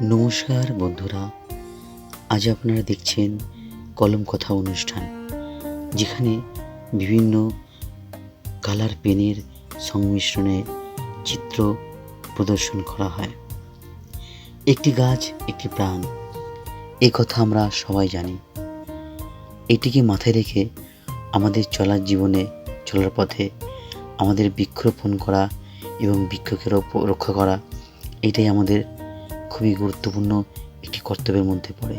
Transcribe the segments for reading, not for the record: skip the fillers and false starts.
নমস্কার বন্ধুরা, আজ আপনারা দেখছেন কলম কথা অনুষ্ঠান, যেখানে বিভিন্ন কালার পেনের সংমিশ্রণে চিত্র প্রদর্শন করা হয়। একটি গাছ একটি প্রাণ, এই কথা আমরা সবাই জানি। এটিকে মাথায় রেখে আমাদের চলার পথে আমাদের বৃক্ষরোপণ করা এবং বৃক্ষকে রক্ষা করা, এটাই আমাদের খুবই গুরুত্বপূর্ণ একটি কর্তব্যের মধ্যে পড়ে।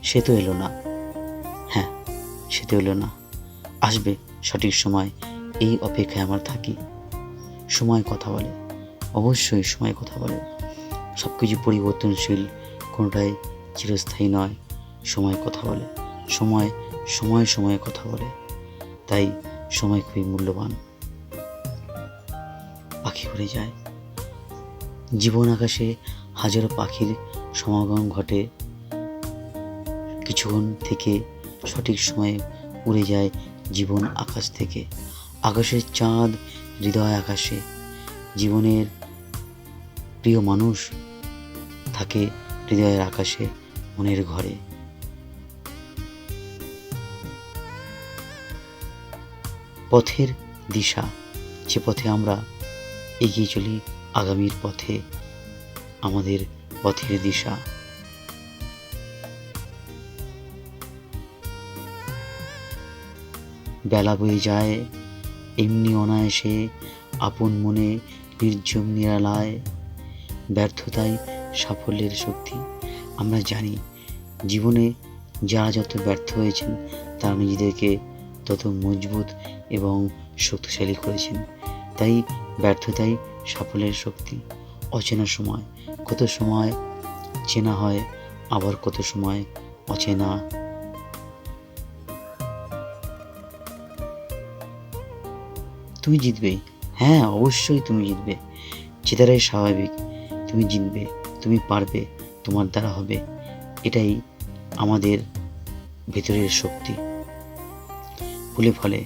সে তো এলো না, সে তো এলো না, আসবে সঠিক সময়, এই অপেক্ষায় আমরা থাকি। সময় কথা বলে, অবশ্যই সময় কথা বলে। সব কিছু পরিবর্তনশীল, কোনোটাই চিরস্থায়ী নয়। সময় কথা বলে, সময় কথা বলে, তাই সময় খুবই মূল্যবান। পাখি উড়ে যায়, জীবন আকাশে হাজারো পাখির সমাগম ঘটে। কিছুক্ষণ থেকে সঠিক সময়ে উড়ে যায় জীবন আকাশ থেকে। আকাশের চাঁদ হৃদয় আকাশে, জীবনের প্রিয় মানুষ থাকে হৃদয়ের আকাশে, মনের ঘরে। পথের দিশা, যে পথে আমরা এগিয়ে চলি, আগামীর পথে আমাদের পথের দিশা। বেলা বয়ে যায় এমনি অনায়াসে, আপন মনে নির্ঝুম নিরালায়। ব্যর্থতাই সাফল্যের শক্তি। আমরা জানি জীবনে যারা যত ব্যর্থ হয়েছেন, তারা নিজেদেরকে তত মজবুত এবং শক্তিশালী করেছেন। তাই ব্যর্থতাই সাফল্যের শক্তি। অচেনা সময়, কত সময় চেনা হয়, আবার কত সময় অচেনা। তুমি জিতবে, অবশ্যই তুমি জিতবে। জেতাটাই স্বাভাবিক। তুমি জিতবে, তুমি পারবে, তোমার দ্বারা হবে। এটাই আমাদের ভেতরের শক্তি। ফুলে ফলে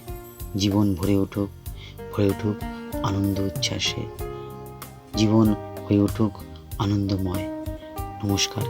জীবন ভরে উঠুক আনন্দ উচ্ছ্বাসে। জীবন হয়ে উঠুক আনন্দময়। নমস্কার।